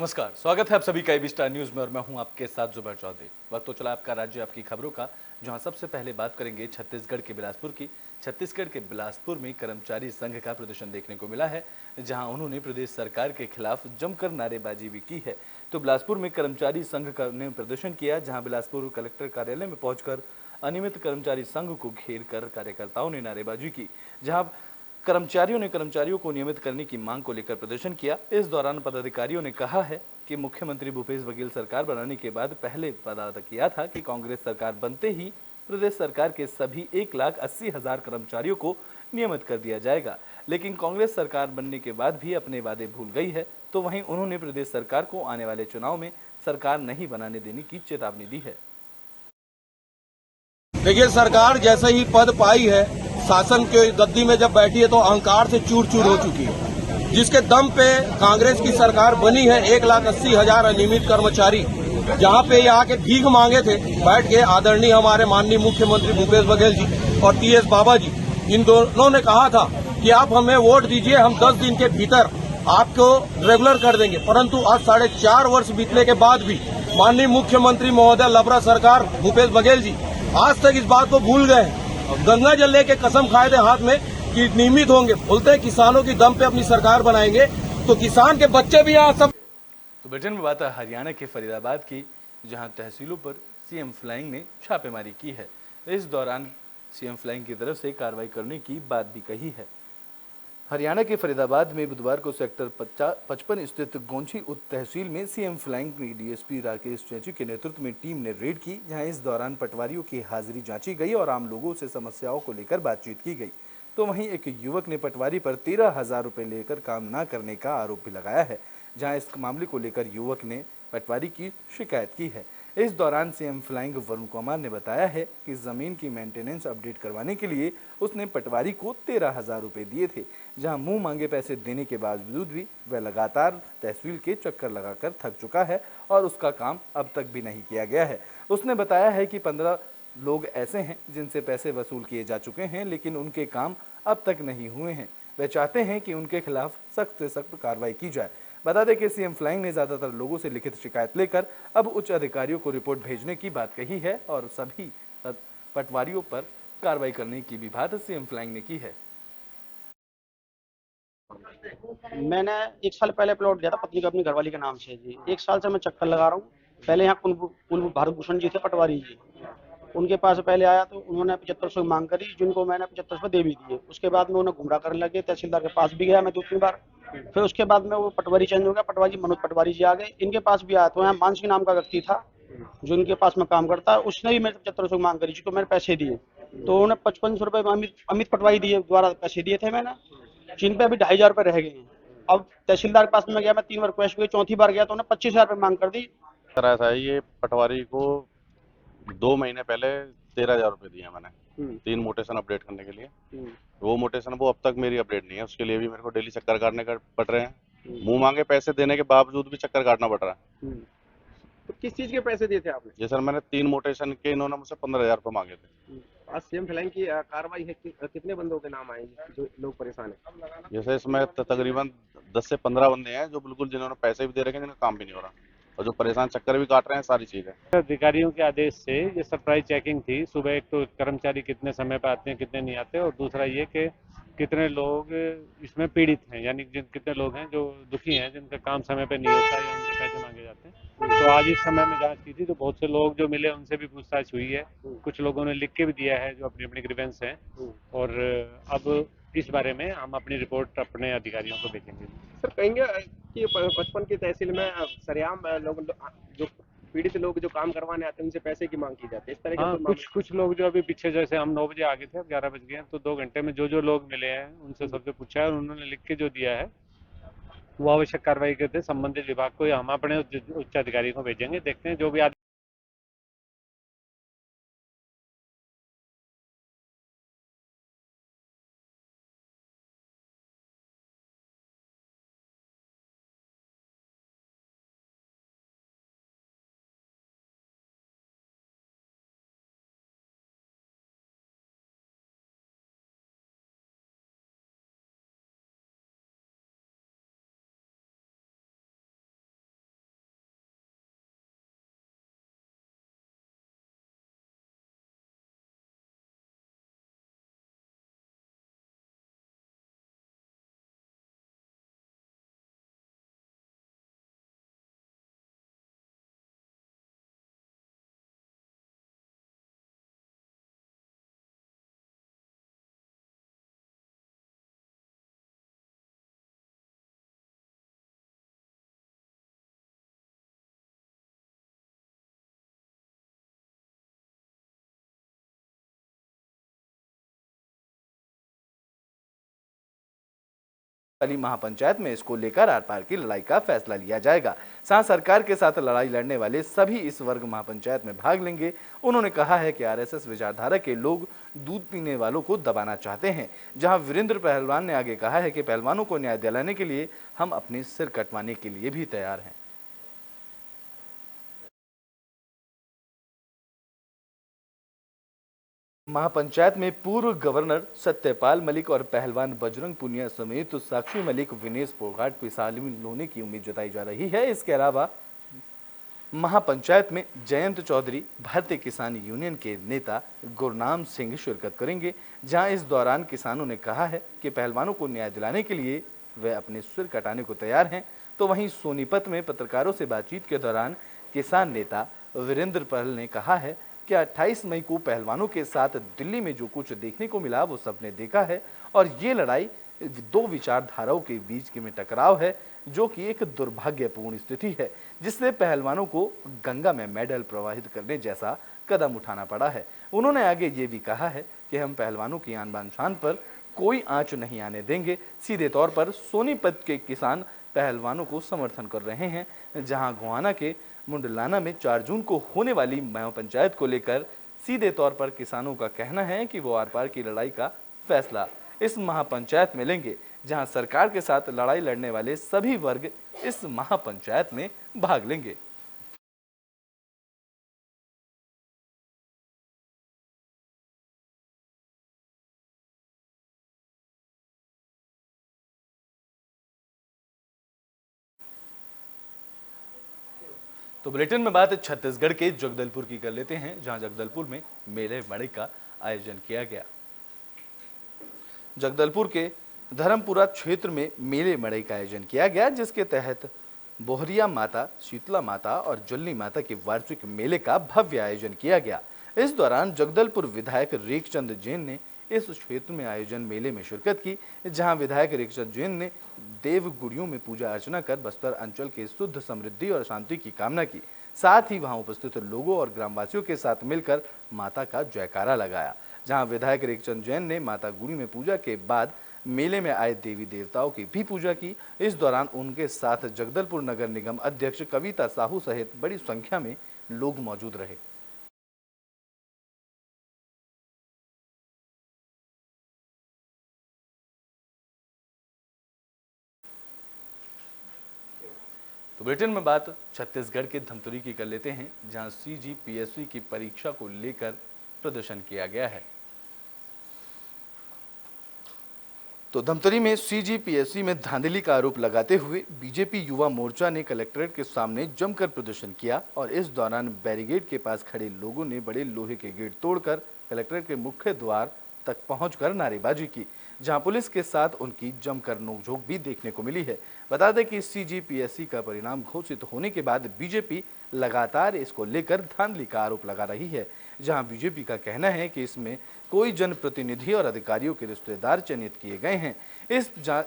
नमस्कार, स्वागत है आप सभी का एबी स्टार न्यूज में और मैं हूं आपके साथ जुबैर चौधरी। वक्त तो चला आपका राज्य आपकी खबरों का, जहां सबसे पहले बात करेंगे छत्तीसगढ़ के बिलासपुर की। छत्तीसगढ़ के बिलासपुर में कर्मचारी संघ का प्रदर्शन देखने को मिला है, जहां उन्होंने प्रदेश सरकार के खिलाफ जमकर नारेबाजी भी की है। तो बिलासपुर में कर्मचारी संघ ने प्रदर्शन किया, जहाँ बिलासपुर कलेक्टर कार्यालय में पहुंचकर अनियमित कर्मचारी संघ को घेर कर कार्यकर्ताओं ने नारेबाजी की, जहाँ कर्मचारियों को नियमित करने की मांग को लेकर प्रदर्शन किया। इस दौरान पदाधिकारियों ने कहा है कि मुख्यमंत्री भूपेश बघेल सरकार बनाने के बाद पहले वादा किया था कि कांग्रेस सरकार बनते ही प्रदेश सरकार के सभी 1,80,000 कर्मचारियों को नियमित कर दिया जाएगा, लेकिन कांग्रेस सरकार बनने के बाद भी अपने वादे भूल गई है। तो वहीं उन्होंने प्रदेश सरकार को आने वाले चुनाव में सरकार नहीं बनाने देने की चेतावनी दी है। देखिए, सरकार जैसे ही पद पाई है, शासन के गद्दी में जब बैठी है तो अहंकार से चूर चूर हो चुकी है। जिसके दम पे कांग्रेस की सरकार बनी है, 1,80,000 अनियमित कर्मचारी जहां पे ये आके भीख मांगे थे बैठ के, आदरणीय हमारे माननीय मुख्यमंत्री भूपेश बघेल जी और टीएस बाबा जी, इन दोनों ने कहा था कि आप हमें वोट दीजिए, हम 10 दिन के भीतर आपको रेगुलर कर देंगे। परंतु आज 4.5 वर्ष बीतने के बाद भी माननीय मुख्यमंत्री महोदय लबरा सरकार भूपेश बघेल जी आज तक इस बात को भूल गए हैं। गंगा जल लेके कसम खाए थे हाथ में कि नियमित होंगे, बोलते हैं किसानों की दम पे अपनी सरकार बनाएंगे, तो किसान के बच्चे भी यहाँ सब। तो ब्रिटेन में बात है हरियाणा के फरीदाबाद की, जहां तहसीलों पर सीएम फ्लाइंग ने छापेमारी की है। इस दौरान सीएम फ्लाइंग की तरफ से कार्रवाई करने की बात भी कही है। हरियाणा के फरीदाबाद में बुधवार को सेक्टर 55 स्थित गोंछी उप तहसील में सीएम फ्लाइंग की डीएसपी राकेश चैची के नेतृत्व में टीम ने रेड की, जहां इस दौरान पटवारियों की हाजिरी जांची गई और आम लोगों से समस्याओं को लेकर बातचीत की गई। तो वहीं एक युवक ने पटवारी पर 13,000 रुपये लेकर काम न करने का आरोप भी लगाया है, जहां इस मामले को लेकर युवक ने पटवारी की शिकायत की है। इस दौरान सीएम फ्लाइंग वरुण कुमार ने बताया है कि जमीन की मेंटेनेंस अपडेट करवाने के लिए उसने पटवारी को 13,000 रुपये दिए थे, जहां मुंह मांगे पैसे देने के बावजूद भी वह लगातार तहसील के चक्कर लगाकर थक चुका है और उसका काम अब तक भी नहीं किया गया है। उसने बताया है कि 15 लोग ऐसे हैं जिनसे पैसे वसूल किए जा चुके हैं, लेकिन उनके काम अब तक नहीं हुए हैं। वे चाहते हैं कि उनके खिलाफ सख्त से सख्त कार्रवाई की जाए। बता दें कि सीएम फ्लाइंग ने ज्यादातर लोगों से लिखित शिकायत लेकर अब उच्च अधिकारियों को रिपोर्ट भेजने की बात कही है और सभी पटवारियों पर कार्रवाई करने की भी बात सीएम फ्लाइंग ने की है। मैंने 1 साल पहले प्लॉट लिया था पत्नी को अपनी घरवाली के नाम से जी। 1 साल से मैं चक्कर लगा रहा हूँ। पहले यहाँ कुलभू भारत भूषण जी थे पटवारी जी, उनके पास पहले आया तो उन्होंने 7500 की मांग करी, जिनको मैंने 7500 दे भी दिए। उसके बाद में उन्हें गुमराह करने लगे, तहसीलदार के पास भी गया मैं 2-3 बार। फिर उसके बाद में वो पटवारी चेंज हो गया, पटवारी मनोज पटवारी जी आ गए, इनके पास भी आया तो यहाँ मानसिक नाम का व्यक्ति था जो इनके पास में काम करता है, उसने भी मेरे 7500 की मांग करी, जिसको मैंने पैसे दिए। तो उन्होंने 5500 रुपये अमित पटवारी दिए द्वारा पैसे दिए थे मैंने, जिन पे अभी 2,500 रुपये रह गए हैं। अब तहसीलदार के पास में गया मैं, 3 बार रिक्वेस्ट हुई, चौथी बार गया तो उन्होंने 25,000 रुपये मांग कर दी। तरह था ये पटवारी को 2 महीने पहले 13,000 रुपये दिए मैंने 3 मोटेशन अपडेट करने के लिए। वो मोटेशन वो अब तक मेरी अपडेट नहीं है, उसके लिए भी मेरे को डेली चक्कर काटने का पड़ रहे हैं। मुंह मांगे पैसे देने के बावजूद भी चक्कर काटना पड़ रहा है। तो किस चीज के पैसे दिए थे आपने? जी सर, मैंने 3 मोटेशन के इन्होंने मुझसे 15,000 रुपये मांगे थे। आज सीएम फ्लाइंग की कार्रवाई है कितने बंदों के नाम आए जो लोग परेशान हैं? जैसे इसमें तकरीबन 10 से 15 बंदे हैं जो बिल्कुल जिन्होंने पैसे भी दे रखे हैं, जिनका काम भी नहीं हो रहा और जो परेशान चक्कर भी काट रहे हैं, सारी चीजें। अधिकारियों के आदेश से ये सरप्राइज चेकिंग थी। सुबह एक तो कर्मचारी कितने समय पर आते हैं, कितने नहीं आते, और दूसरा ये कि कितने लोग इसमें पीड़ित हैं, यानी कितने लोग हैं जो दुखी हैं, जिनका काम समय पर नहीं होता या उनसे पैसे मांगे जाते हैं। तो आज इस समय में जांच की थी तो बहुत से लोग जो मिले उनसे भी पूछताछ हुई है। कुछ लोगों ने लिख के भी दिया है जो अपनी अपनी ग्रीवेंस है, और अब इस बारे में हम अपनी रिपोर्ट अपने अधिकारियों को भेजेंगे। सर, कहेंगे कि 55 की तहसील में सरेआम लोग जो पीड़ित लोग जो काम करवाने आते हैं उनसे पैसे की मांग की जाती है, इस तरह के हाँ, कुछ लोग जो अभी पीछे, जैसे हम 9 बजे आ गए थे, अब 11 बज गए हैं, तो 2 घंटे में जो लोग मिले हैं उनसे सबसे पूछा है और उन्होंने लिख के जो दिया है वो आवश्यक कार्रवाई करते हैं संबंधित विभाग को, या हम अपने उच्च अधिकारी को भेजेंगे। देखते हैं जो भी वाली महापंचायत में इसको लेकर आर पार की लड़ाई का फैसला लिया जाएगा। साथ सरकार के साथ लड़ाई लड़ने वाले सभी इस वर्ग महापंचायत में भाग लेंगे। उन्होंने कहा है कि आरएसएस विचारधारा के लोग दूध पीने वालों को दबाना चाहते हैं। जहां वीरेंद्र पहलवान ने आगे कहा है कि पहलवानों को न्याय दिलाने के लिए हम अपने सिर कटवाने के लिए भी तैयार हैं। महापंचायत में पूर्व गवर्नर सत्यपाल मलिक और पहलवान बजरंग पुनिया समेत साक्षी मलिक, विनेश फोगाट भी शामिल होने की उम्मीद जताई जा रही है। इसके अलावा महापंचायत में जयंत चौधरी, भारतीय किसान यूनियन के नेता गुरनाम सिंह शिरकत करेंगे। जहां इस दौरान किसानों ने कहा है कि पहलवानों को न्याय दिलाने के लिए वे अपने सिर कटाने को तैयार हैं। तो वहीं सोनीपत में पत्रकारों से बातचीत के दौरान किसान नेता वीरेंद्र पहल ने कहा है कि 28 मई को पहलवानों के साथ दिल्ली में जो कुछ देखने को मिला वो सबने देखा है और ये लड़ाई दो विचारधाराओं के बीच के में टकराव है, जो कि एक दुर्भाग्यपूर्ण स्थिति है, जिससे पहलवानों को गंगा में मेडल प्रवाहित करने जैसा कदम उठाना पड़ा है। उन्होंने आगे ये भी कहा है कि हम पहलवानों की आन बान शान पर कोई आंच नहीं आने देंगे। सीधे तौर पर सोनीपत के किसान पहलवानों को समर्थन कर रहे हैं। जहां गोहाना के मुंडलाना में 4 जून को होने वाली महापंचायत को लेकर सीधे तौर पर किसानों का कहना है कि वो आर पार की लड़ाई का फैसला इस महापंचायत में लेंगे। जहां सरकार के साथ लड़ाई लड़ने वाले सभी वर्ग इस महापंचायत में भाग लेंगे। तो बुलेटिन में बात छत्तीसगढ़ के जगदलपुर की कर लेते हैं, जहां जगदलपुर में मेले मड़ई का आयोजन किया गया। जगदलपुर के धर्मपुरा क्षेत्र में मेले मड़ई का आयोजन किया गया, जिसके तहत बोहरिया माता, शीतला माता और जुल्ली माता के वार्षिक मेले का भव्य आयोजन किया गया। इस दौरान जगदलपुर विधायक रेखचंद जैन ने इस क्षेत्र में आयोजन मेले में शिरकत की, जहां विधायक रेखचंद जैन ने देवगुड़ियों में पूजा अर्चना कर बस्तर अंचल के शुद्ध समृद्धि और शांति की कामना की। साथ ही वहां उपस्थित लोगों और ग्रामवासियों के साथ मिलकर माता का जयकारा लगाया। जहां विधायक रेखचंद जैन ने माता गुड़ी में पूजा के बाद मेले में आए देवी देवताओं की भी पूजा की। इस दौरान उनके साथ जगदलपुर नगर निगम अध्यक्ष कविता साहू सहित बड़ी संख्या में लोग मौजूद रहे। तो बुलेटिन में बात छत्तीसगढ़ के धमतरी की कर लेते हैं, जहां CGPSC की परीक्षा को लेकर प्रदर्शन किया गया है। तो धमतरी में CGPSC में धांधली का आरोप लगाते हुए बीजेपी युवा मोर्चा ने कलेक्ट्रेट के सामने जमकर प्रदर्शन किया और इस दौरान बैरिकेड के पास खड़े लोगों ने बड़े लोहे के गेट तोड़कर कलेक्ट्रेट के मुख्य द्वार तक पहुंचकर नारेबाजी की, जहां पुलिस के साथ उनकी जमकर नोकझोंक भी देखने को मिली है। बता दें कि CGPSC का परिणाम घोषित होने के बाद बीजेपी लगातार इसको लेकर धांधली का आरोप लगा रही है, जहां बीजेपी का कहना है कि इसमें कोई जनप्रतिनिधि और अधिकारियों के रिश्तेदार चयनित किए गए हैं।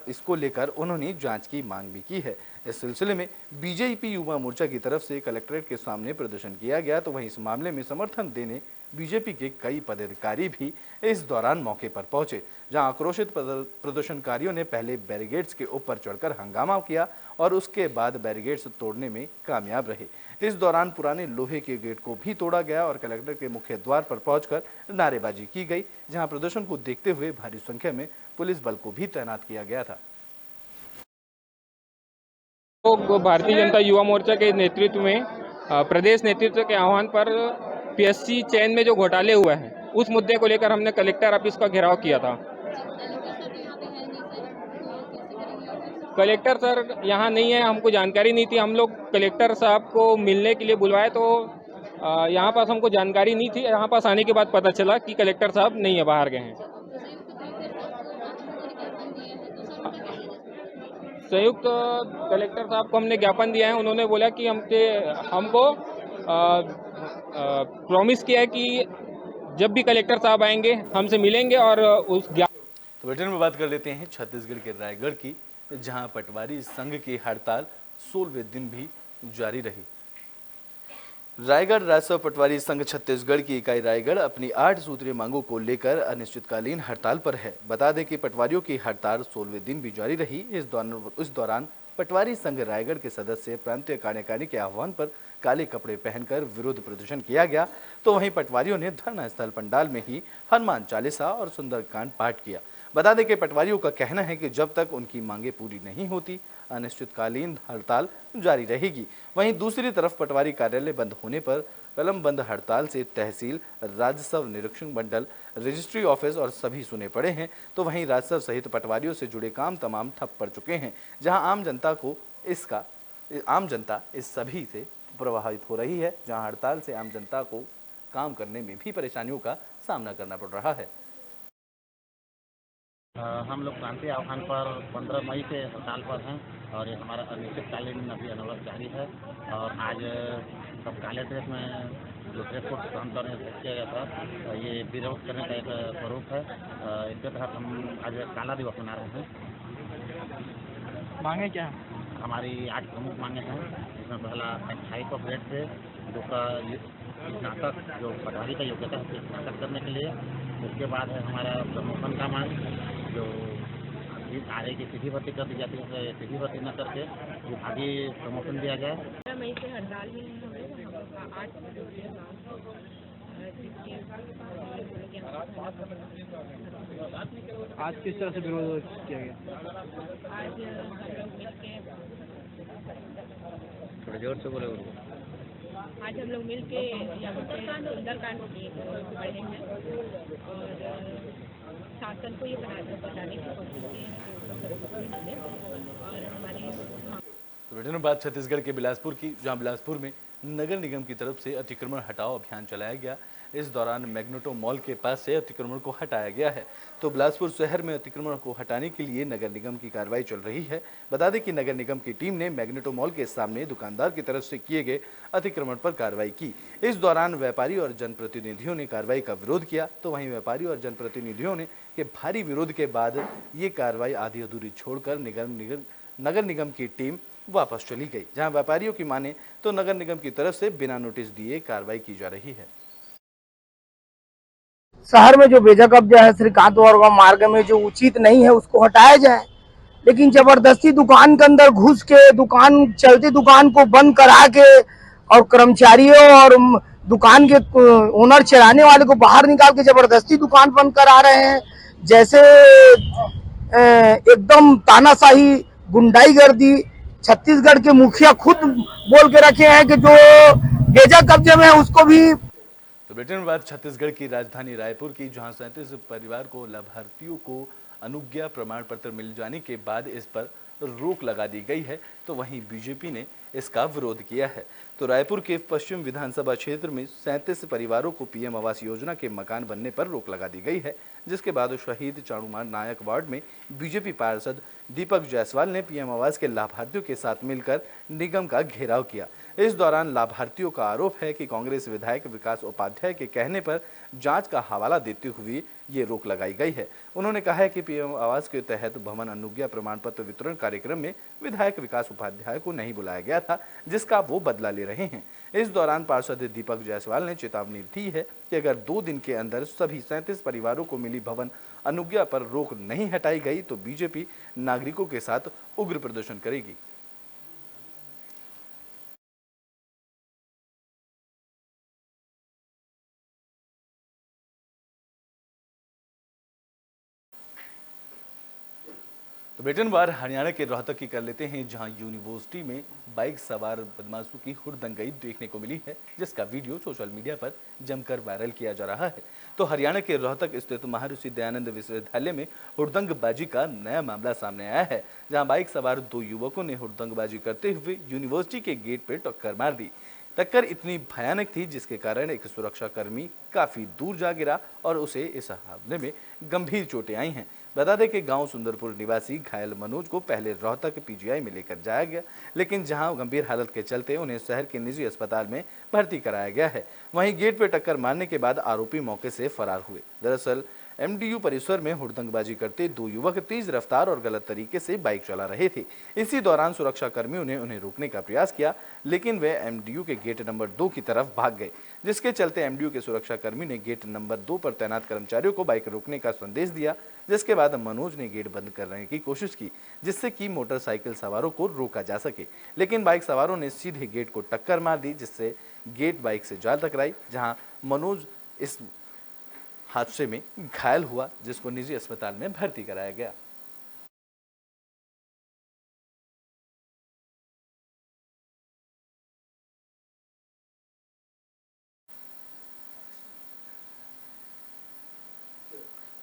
इसको लेकर उन्होंने जांच की मांग भी की है। इस सिलसिले में बीजेपी युवा मोर्चा की तरफ से कलेक्ट्रेट के सामने प्रदर्शन किया गया। तो वहीं इस मामले में समर्थन देने बीजेपी के कई पदाधिकारी भी इस दौरान मौके पर पहुंचे, जहां आक्रोशित प्रदर्शनकारियों ने पहले बैरिकेड्स के ऊपर चढ़कर हंगामा किया और उसके बाद बैरिकेड्स तोड़ने में कामयाब रहे। इस दौरान पुराने लोहे के गेट को भी तोड़ा गया और कलेक्टर के मुख्य द्वार पर पहुंचकर नारेबाजी की गई, जहां प्रदर्शन को देखते हुए भारी संख्या में पुलिस बल को भी तैनात किया गया था। तो भारतीय जनता युवा मोर्चा के नेतृत्व में प्रदेश नेतृत्व के आह्वान पर PSC चयन में जो घोटाले हुए हैं उस मुद्दे को लेकर हमने कलेक्टर ऑफिस का घेराव किया था। कलेक्टर सर यहाँ नहीं है, हमको जानकारी नहीं थी। हम लोग कलेक्टर साहब को मिलने के लिए बुलवाए तो यहाँ पास हमको जानकारी नहीं थी। यहाँ पास आने के बाद पता चला कि कलेक्टर साहब नहीं है, बाहर गए हैं। संयुक्त कलेक्टर साहब को हमने ज्ञापन दिया है। उन्होंने बोला कि हमको प्रॉमिस किया है कि जब भी कलेक्टर साहब आएंगे हमसे मिलेंगे और उस तो बुलेटिन में बात कर लेते हैं छत्तीसगढ़ के रायगढ़ की, जहां पटवारी संघ की हड़ताल 16वें दिन भी जारी रही। रायगढ़ राजस्व पटवारी संघ छत्तीसगढ़ की इकाई रायगढ़ अपनी 8 सूत्रीय मांगों को लेकर अनिश्चितकालीन हड़ताल पर है। बता दें कि पटवारियों की हड़ताल 16वें दिन भी जारी रही। इस दौरान पटवारी संघ रायगढ़ के सदस्य प्रांतीय कार्यकारिणी के आह्वान पर काले कपड़े पहनकर विरोध प्रदर्शन किया गया, तो वहीं पटवारियों ने धरना स्थल पंडाल में ही हनुमान चालीसा और सुंदरकांड पाठ किया। बता दें कि पटवारियों का कहना है कि जब तक उनकी मांगे पूरी नहीं होती अनिश्चितकालीन हड़ताल जारी रहेगी। वहीं दूसरी तरफ पटवारी कार्यालय बंद होने पर कलम बंद हड़ताल से तहसील, राजस्व निरीक्षण मंडल, रजिस्ट्री ऑफिस और सभी सुने पड़े हैं। तो वहीं राजस्व सहित पटवारियों से जुड़े काम तमाम ठप पड़ चुके हैं, जहां आम जनता इस सभी से प्रभावित हो रही है, जहां हड़ताल से आम जनता को काम करने में भी परेशानियों का सामना करना पड़ रहा है। हम लोग क्रांति आह्वान पर 15 मई से हड़ताल पर हैं और ये हमारा अनिश्चितकालीन अभी अनवरत जारी है। और आज सब काले ड्रेस में जो ड्रेस कोड आमतौर में किया गया था, ये विरोध करने का एक स्वरूप है। इसके तहत हम आज काला दिवस मना रहे हैं। मांगे क्या? हमारी 8 प्रमुख मांगे हैं, जिसमें पहला 2800 ग्रेड से दूसरा स्नातक जो पटवारी का योग्यता है स्नातक करने के लिए। उसके बाद है हमारा प्रमोशन का मांग, जो आगे की सीधी भर्ती कर दी जाती है, सीधी भर्ती न करके विभागीय प्रमोशन दिया जाए। 15 मई से हड़ताल में हम लोग का 8 आज किस तरह से विरोध किया गया? आज मिलके थोड़ा जोर से बोले। आज हम लोग मिलके यहाँ पे सुंदरकांड पढ़े हैं और शासन को ये बताने की कोशिश की है और हमारी तो बात छत्तीसगढ़ के बिलासपुर की, जहां बिलासपुर में नगर निगम की तरफ से अतिक्रमण हटाओ अभियान चलाया गया। इस दौरान मैग्नेटो मॉल के पास से अतिक्रमण को हटाया गया है। तो बिलासपुर शहर में अतिक्रमण को हटाने के लिए नगर निगम की कार्रवाई चल रही है। बता दें कि नगर निगम की टीम ने मैग्नेटो मॉल के सामने दुकानदार की तरफ से किए गए अतिक्रमण पर कार्रवाई की। इस दौरान व्यापारी और जनप्रतिनिधियों ने कार्रवाई का विरोध किया, तो वहीं व्यापारी और जनप्रतिनिधियों ने के भारी विरोध के बाद ये कार्रवाई आधी अधूरी छोड़कर नगर निगम की टीम वापस चली गई। जहां व्यापारियों की माने तो नगर निगम की तरफ से बिना नोटिस दिए कार्रवाई की जा रही है। शहर में जो बेजा कब्जा है श्रीकांत और मार्ग में जो उचित नहीं है उसको हटाया जाए, लेकिन जबरदस्ती दुकान के अंदर घुस के चलती दुकान को बंद करा के और कर्मचारियों और दुकान के ओनर चलाने वाले को बाहर निकाल के जबरदस्ती दुकान बंद करा रहे हैं। जैसे एकदम तानाशाही गुंडाईगर्दी छत्तीसगढ़ के मुखिया खुद बोल के रखे हैं कि जो बेजा कब्जे में है उसको भी। तो ब्रिटेन बात छत्तीसगढ़ की राजधानी रायपुर की, जहां 37 परिवार को लाभार्थियों को अनुज्ञा प्रमाण पत्र मिल जाने के बाद इस पर रोक लगा दी गई है, तो वहीं बीजेपी ने इसका विरोध किया है। तो रायपुर के पश्चिम विधानसभा क्षेत्र में 37 परिवारों को पीएम आवास योजना के मकान बनने पर रोक लगा दी गई है, जिसके बाद शहीद चाणुमान नायक वार्ड में बीजेपी पार्षद दीपक जायसवाल ने पीएम आवास के लाभार्थियों के साथ मिलकर निगम का घेराव किया। इस दौरान लाभार्थियों का आरोप है कि कांग्रेस विधायक विकास उपाध्याय के कहने पर जांच का हवाला देते हुए ये रोक लगाई गई है। उन्होंने कहा है कि पीएम आवास के तहत भवन अनुज्ञा प्रमाण पत्र वितरण कार्यक्रम में विधायक विकास उपाध्याय को नहीं बुलाया गया था, जिसका वो बदला ले रहे हैं। इस दौरान पार्षद दीपक जायसवाल ने चेतावनी दी है कि अगर 2 दिन के अंदर सभी 37 परिवारों को मिली भवन अनुज्ञा पर रोक नहीं हटाई गई तो बीजेपी नागरिकों के साथ उग्र प्रदर्शन करेगी। तो ब्रिटेन बार हरियाणा के रोहतक की कर लेते हैं, जहां यूनिवर्सिटी में बाइक सवार बदमाशों की हुड़दंगई देखने को मिली है, जिसका वीडियो सोशल मीडिया पर जमकर वायरल किया जा रहा है। तो हरियाणा के रोहतक स्थित महर्षि दयानंद विश्वविद्यालय में हुड़दंगबाजी का नया मामला सामने आया है, जहां बाइक सवार 2 युवकों ने हुड़दंगबाजी करते हुए यूनिवर्सिटी के गेट पर टक्कर मार दी। टक्कर इतनी भयानक थी जिसके कारण एक सुरक्षाकर्मी काफी दूर जा गिरा और उसे इस हमले में गंभीर चोटें आई हैं। बता दें कि गांव सुंदरपुर निवासी घायल मनोज को पहले रोहतक पीजीआई में लेकर जाया गया, लेकिन जहां गंभीर हालत के चलते उन्हें शहर के निजी अस्पताल में भर्ती कराया गया है। वहीं गेट पर टक्कर मारने के बाद आरोपी मौके से फरार हुए। दरअसल एमडीयू परिसर में हुड़दंगबाजी करते 2 युवक तेज रफ्तार और गलत तरीके से बाइक चला रहे थे। इसी दौरान सुरक्षा कर्मियों ने उन्हें रोकने का प्रयास किया, लेकिन वे एमडीयू के गेट नंबर 2 की तरफ भाग गए, जिसके चलते एमडीयू के सुरक्षा कर्मी ने गेट नंबर 2 पर तैनात कर्मचारियों को बाइक रोकने का संदेश दिया, जिसके बाद मनोज ने गेट बंद करने की कोशिश की, जिससे कि मोटरसाइकिल सवारों को रोका जा सके, लेकिन बाइक सवारों ने सीधे गेट को टक्कर मार दी, जिससे गेट बाइक से जा टकराई, जहां मनोज इस हादसे में घायल हुआ, जिसको निजी अस्पताल में भर्ती कराया गया।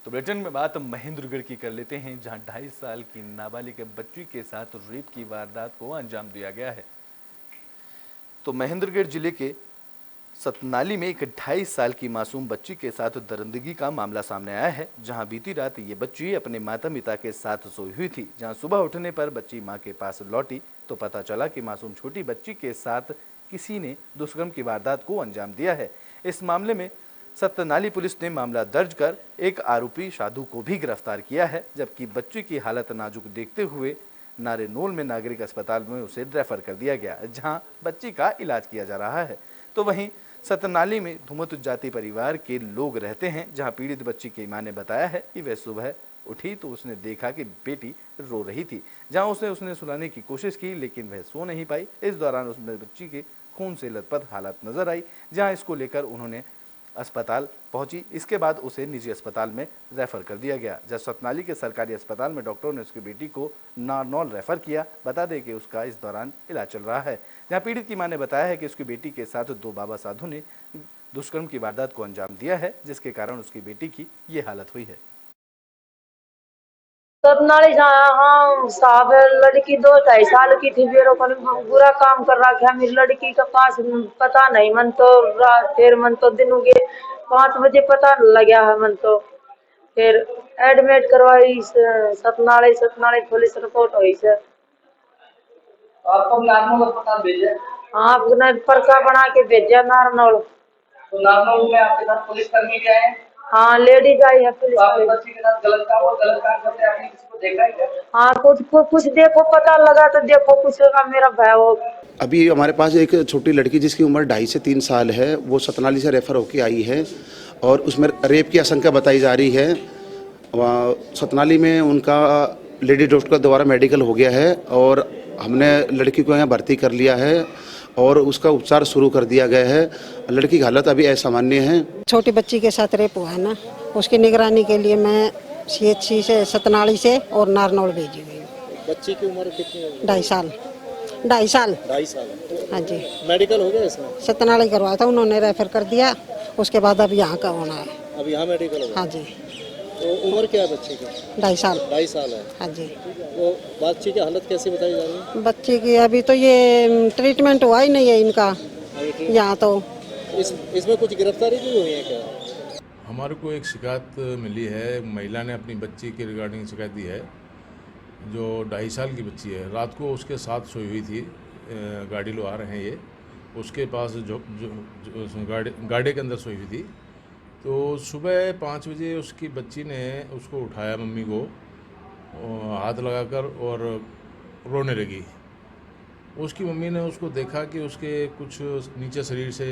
तो बुलेटिन में बात महेंद्रगढ़ की कर लेते हैं, जहां 2.5 साल की नाबालिग बच्ची के साथ रेप की वारदात को अंजाम दिया गया है। तो महेंद्रगढ़ जिले के सतनाली में एक 2.5 साल की मासूम बच्ची के साथ दरिंदगी का मामला सामने आया है, जहां बीती रात ये बच्ची अपने माता पिता के साथ सोई हुई थी। जहां सुबह उठने पर बच्ची मां के पास लौटी तो पता चला कि मासूम छोटी बच्ची के साथ किसी ने दुष्कर्म की वारदात को अंजाम दिया है। इस मामले में सतनाली पुलिस ने मामला दर्ज कर एक आरोपी साधु को भी गिरफ्तार किया है, जबकि बच्ची की हालत नाजुक देखते हुए नारेनोल में नागरिक अस्पताल में उसे रेफर कर दिया गया, जहां बच्ची का इलाज किया जा रहा है। तो वहीं सतनाली में धुमत जाति परिवार के लोग रहते हैं, जहां पीड़ित बच्ची की मां ने बताया है कि वह सुबह उठी तो उसने देखा कि बेटी रो रही थी, जहां उसने सुलाने की कोशिश की, लेकिन वह सो नहीं पाई। इस दौरान उसमें बच्ची के खून से लथपथ हालत नजर आई, जहां इसको लेकर उन्होंने अस्पताल पहुंची। इसके बाद उसे निजी अस्पताल में रेफर कर दिया गया। जब सतनाली के सरकारी अस्पताल में डॉक्टरों ने उसकी बेटी को नारनौल रेफर किया। बता दें कि उसका इस दौरान इलाज चल रहा है। जहां पीड़ित की मां ने बताया है कि उसकी बेटी के साथ 2 बाबा साधु ने दुष्कर्म की वारदात को अंजाम दिया है, जिसके कारण उसकी बेटी की ये हालत हुई है। सतनाली हाँ साहब, लड़की 2-2.5 साल की थी, मेरे को बुरा काम कर रहा था। मेरी लड़की का पास पता नहीं, मन तो फिर मन तो दिन के 5 बजे पता लगा है, मन तो फिर एडमिट करवाई सतनाली पुलिस रिपोर्ट हुई से। आपको नारनौल अस्पताल भेजा? हाँ, आपने पर्चा बना के भेजा नारनौल। तो नारनौल में आपके साथ पुलिस कर्मी क्या है? हाँ, लेडीज आई है पुलिस। आपके बच्चे के साथ गलत काम करते आपने किसी को देखा है क्या? हाँ, कुछ देखो पता लगा तो देखो कुछ का मेरा भाई वो। अभी हमारे पास एक छोटी लड़की जिसकी उम्र 2.5 से 3 साल है, वो सतनाली से रेफर होके आई है और उसमें रेप की आशंका बताई जा रही है। सतनाली में उनका लेडी डॉक्टर द्वारा मेडिकल हो गया है और हमने लड़की को यहाँ भर्ती कर लिया है और उसका उपचार शुरू कर दिया गया है। लड़की की हालत अभी असामान्य है। छोटी बच्ची के साथ रेप हुआ है ना, उसकी निगरानी के लिए मैं CHC से सतनाली से और नारनौल भेजी गई। बच्ची की उम्र कितनी है? 2.5 साल। 2.5 साल। 2.5 साल। हाँ जी। मेडिकल हो गया इसमें? सतनाली करवाया था, उन्होंने रेफर कर दिया। उसके बाद अब यहाँ का होना है। अब यहाँ मेडिकल होगा? हाँ जी। तो उम्र क्या है बच्ची की? 2.5 साल। 2.5 साल है। हाँ जी। तो बच्ची की हालत कैसी बताई जा रही है? बच्ची की अभी तो ये ट्रीटमेंट हुआ ही नहीं है इनका यहाँ तो। इसमें कुछ गिरफ्तारी भी हुई है क्या? हमारे को एक शिकायत मिली है, महिला ने अपनी बच्ची के रिगार्डिंग शिकायत दी है, जो 2.5 साल की बच्ची है। रात को उसके साथ सोई हुई थी, गाड़ी लो आ रहे हैं ये, उसके पास जो गाड़ी के अंदर सोई हुई थी। तो सुबह 5 बजे उसकी बच्ची ने उसको उठाया, मम्मी को हाथ लगाकर, और रोने लगी। उसकी मम्मी ने उसको देखा कि उसके कुछ नीचे शरीर से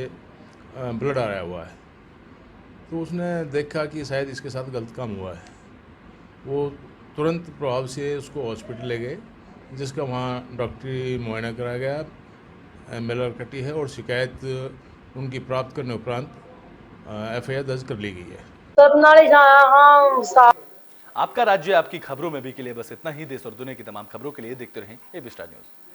ब्लड आया हुआ है, तो उसने देखा कि शायद इसके साथ गलत काम हुआ है। वो तुरंत प्रभाव से उसको हॉस्पिटल ले गए, जिसका वहाँ डॉक्टरी मुआयना कराया गया, MLR कटी है और शिकायत उनकी प्राप्त करने उपरांत FIR दर्ज कर ली गई है। आपका राज्य आपकी खबरों में भी के लिए बस इतना ही। देश और दुनिया की तमाम खबरों के लिए देखते रहें AB स्टार न्यूज़।